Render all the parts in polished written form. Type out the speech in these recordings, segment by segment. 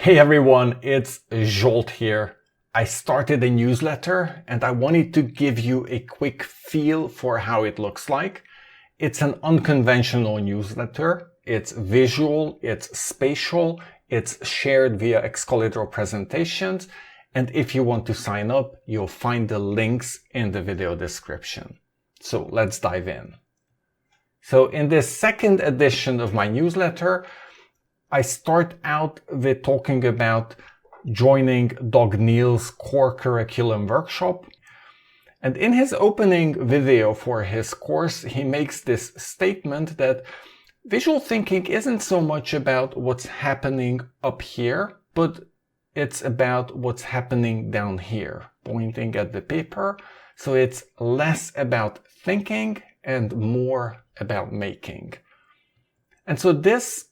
Hey everyone, it's Jolt here. I started a newsletter and I wanted to give you a quick feel for how it looks like. It's an unconventional newsletter. It's visual, it's spatial, it's shared via Excalibur presentations. And if you want to sign up, you'll find the links in the video description. So let's dive in. So in this second edition of my newsletter, I start out with talking about joining Dog Neill's core curriculum workshop. And in his opening video for his course, he makes this statement that visual thinking isn't so much about what's happening up here, but it's about what's happening down here, pointing at the paper. So it's less about thinking and more about making. And so this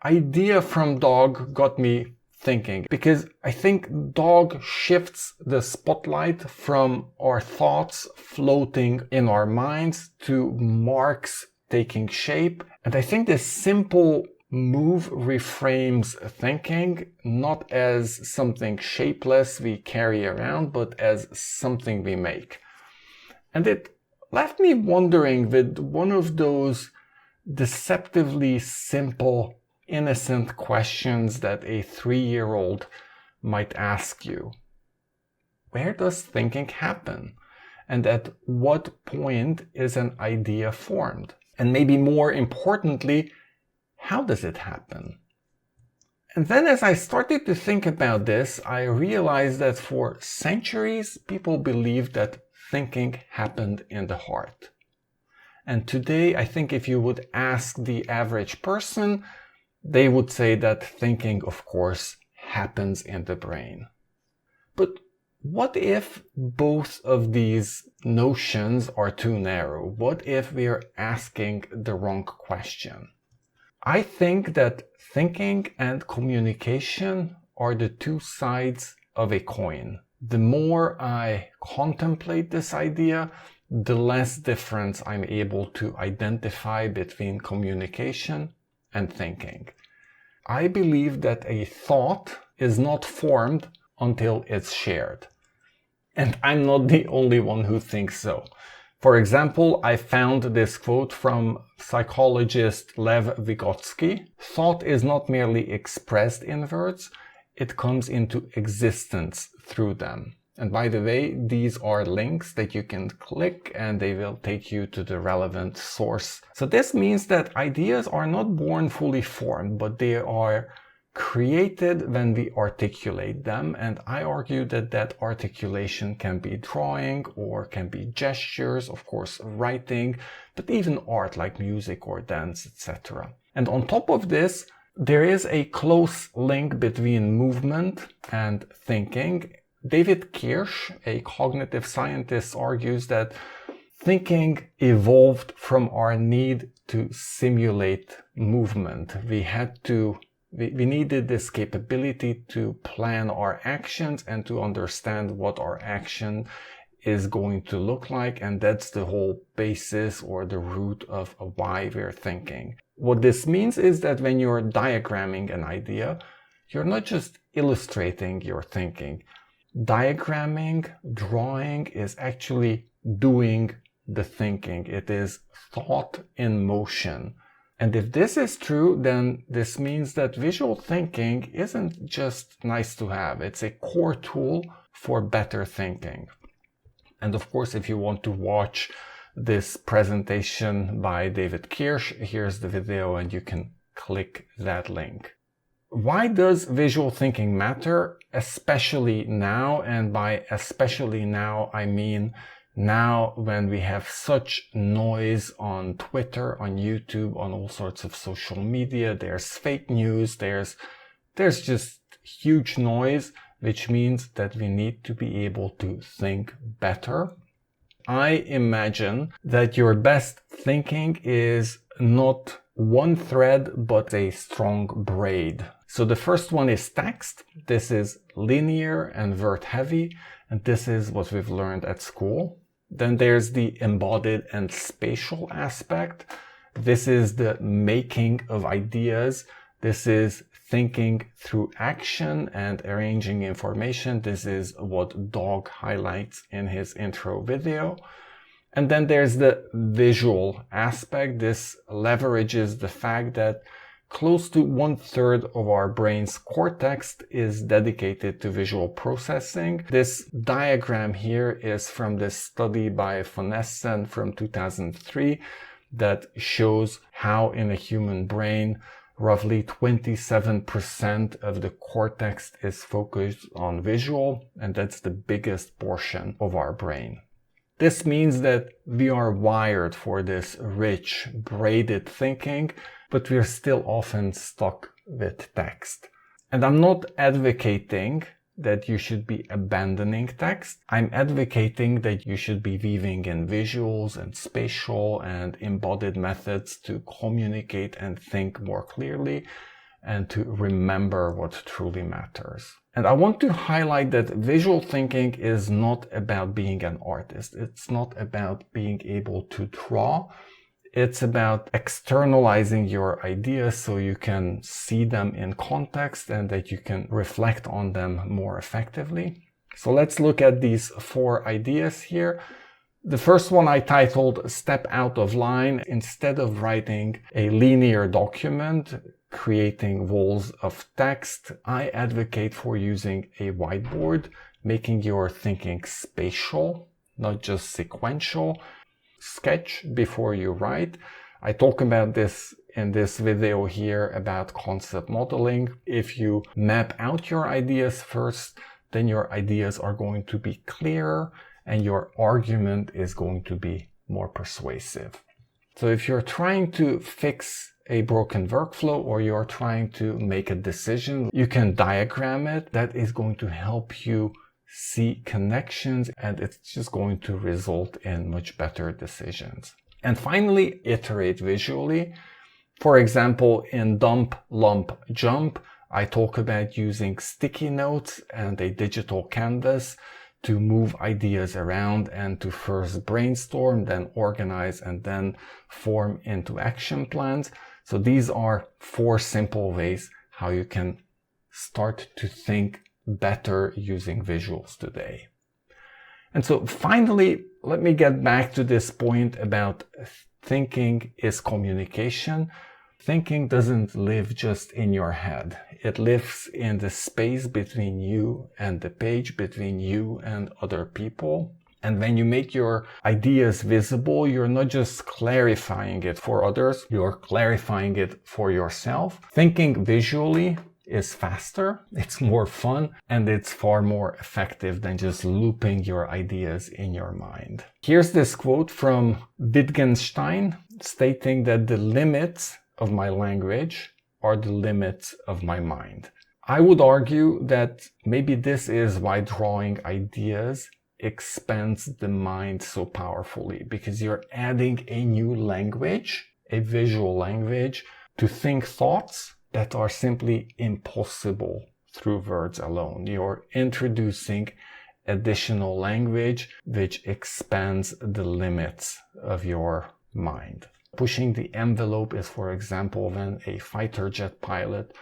idea from Dog got me thinking, because I think Dog shifts the spotlight from our thoughts floating in our minds to marks taking shape. And I think this simple move reframes thinking not as something shapeless we carry around, but as something we make. And it left me wondering with one of those deceptively simple, innocent questions that a 3-year-old might ask you. Where does thinking happen? And at what point is an idea formed? And maybe more importantly, how does it happen? And then as I started to think about this, I realized that for centuries, people believed that thinking happened in the heart. And today, I think if you would ask the average person, they would say that thinking, of course, happens in the brain. But what if both of these notions are too narrow? What if we are asking the wrong question? I think that thinking and communication are the two sides of a coin. The more I contemplate this idea, the less difference I'm able to identify between communication and thinking. I believe that a thought is not formed until it's shared. And I'm not the only one who thinks so. For example, I found this quote from psychologist Lev Vygotsky. Thought is not merely expressed in words, it comes into existence through them. And by the way, these are links that you can click and they will take you to the relevant source. So this means that ideas are not born fully formed, but they are created when we articulate them. And I argue that that articulation can be drawing or can be gestures, of course, writing, but even art like music or dance, etc. And on top of this, there is a close link between movement and thinking. David Kirsch, a cognitive scientist, argues that thinking evolved from our need to simulate movement. We needed this capability to plan our actions and to understand what our action is going to look like. And that's the whole basis or the root of why we're thinking. What this means is that when you're diagramming an idea, you're not just illustrating your thinking. Diagramming, drawing is actually doing the thinking. It is thought in motion. And if this is true, then this means that visual thinking isn't just nice to have. It's a core tool for better thinking. And of course, if you want to watch this presentation by David Kirsch, here's the video and you can click that link. Why does visual thinking matter, especially now? And by especially now, I mean now when we have such noise on Twitter, on YouTube, on all sorts of social media. There's fake news, there's just huge noise, which means that we need to be able to think better. I imagine that your best thinking is not one thread, but a strong braid. So the first one is text. This is linear and word heavy, and this is what we've learned at school. Then there's the embodied and spatial aspect. This is the making of ideas. This is thinking through action and arranging information. This is what Dog highlights in his intro video. And then there's the visual aspect. This leverages the fact that close to 1/3 of our brain's cortex is dedicated to visual processing. This diagram here is from this study by von Essen from 2003 that shows how in a human brain, roughly 27% of the cortex is focused on visual, and that's the biggest portion of our brain. This means that we are wired for this rich, braided thinking, but we're still often stuck with text. And I'm not advocating that you should be abandoning text. I'm advocating that you should be weaving in visuals and spatial and embodied methods to communicate and think more clearly and to remember what truly matters. And I want to highlight that visual thinking is not about being an artist. It's not about being able to draw. It's about externalizing your ideas so you can see them in context and that you can reflect on them more effectively. So let's look at these 4 ideas here. The first one I titled Step Out of Line. Instead of writing a linear document, creating walls of text, I advocate for using a whiteboard, making your thinking spatial, not just sequential. Sketch before you write. I talk about this in this video here about concept modeling. If you map out your ideas first, then your ideas are going to be clearer and your argument is going to be more persuasive. So if you're trying to fix a broken workflow or you're trying to make a decision, you can diagram it. That is going to help you see connections, and it's just going to result in much better decisions. And finally, iterate visually. For example, in Dump, Lump, Jump, I talk about using sticky notes and a digital canvas to move ideas around and to first brainstorm, then organize, and then form into action plans. So these are 4 simple ways how you can start to think better using visuals today. And so finally, let me get back to this point about thinking is communication. Thinking doesn't live just in your head. It lives in the space between you and the page, between you and other people. And when you make your ideas visible, you're not just clarifying it for others, you're clarifying it for yourself. Thinking visually is faster, it's more fun, and it's far more effective than just looping your ideas in your mind. Here's this quote from Wittgenstein stating that the limits of my language are the limits of my mind. I would argue that maybe this is why drawing ideas expands the mind so powerfully, because you're adding a new language, a visual language, to think thoughts that are simply impossible through words alone. You're introducing additional language which expands the limits of your mind. Pushing the envelope is, for example, when a fighter jet pilot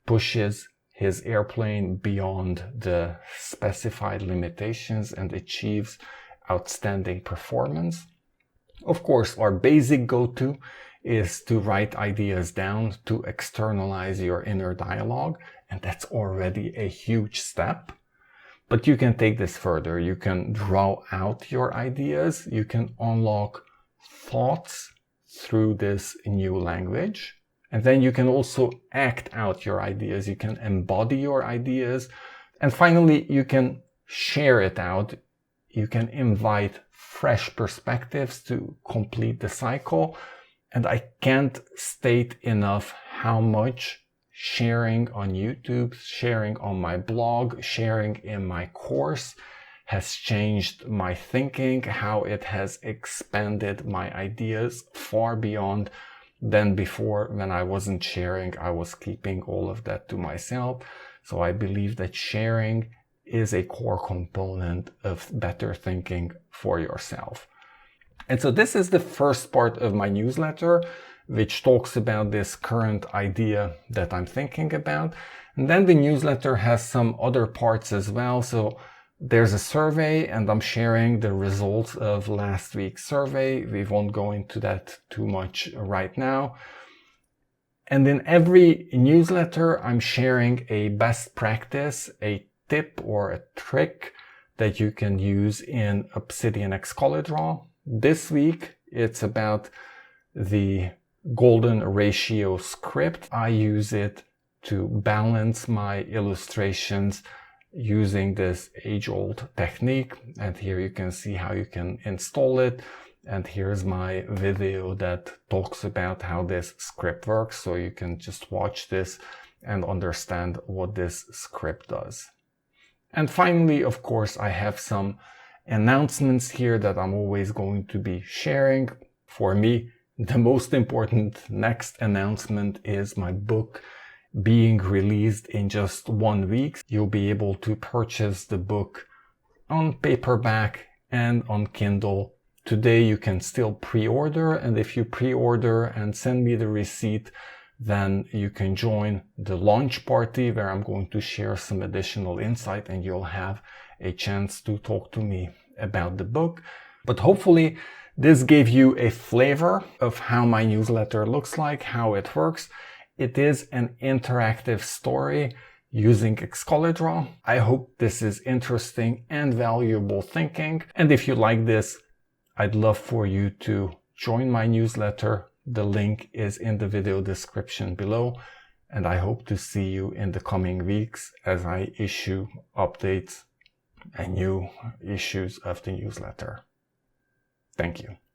pushes his airplane beyond the specified limitations and achieves outstanding performance. Of course, our basic go-to is to write ideas down, to externalize your inner dialogue, and that's already a huge step. But you can take this further. You can draw out your ideas. You can unlock thoughts through this new language. And then you can also act out your ideas. You can embody your ideas. And finally, you can share it out. You can invite fresh perspectives to complete the cycle. And I can't state enough how much sharing on YouTube, sharing on my blog, sharing in my course has changed my thinking, how it has expanded my ideas far beyond than before. When I wasn't sharing, I was keeping all of that to myself. So I believe that sharing is a core component of better thinking for yourself. And so this is the first part of my newsletter. which talks about this current idea that I'm thinking about. And then the newsletter has some other parts as well. So there's a survey, and I'm sharing the results of last week's survey. We won't go into that too much right now. And in every newsletter, I'm sharing a best practice, a tip or a trick that you can use in Obsidian Excalidraw. This week, it's about the golden ratio script. I use it to balance my illustrations using this age-old technique. And here you can see how you can install it. And here's my video that talks about how this script works. So you can just watch this and understand what this script does. And finally, of course, I have some announcements here that I'm always going to be sharing. For me, the most important next announcement is my book being released in just 1 week. You'll be able to purchase the book on paperback and on Kindle. Today you can still pre-order, and if you pre-order and send me the receipt, then you can join the launch party where I'm going to share some additional insight, and you'll have a chance to talk to me about the book. But hopefully this gave you a flavor of how my newsletter looks like, how it works. It is an interactive story using Excalidraw. I hope this is interesting and valuable thinking. And if you like this, I'd love for you to join my newsletter. The link is in the video description below. And I hope to see you in the coming weeks as I issue updates and new issues of the newsletter. Thank you.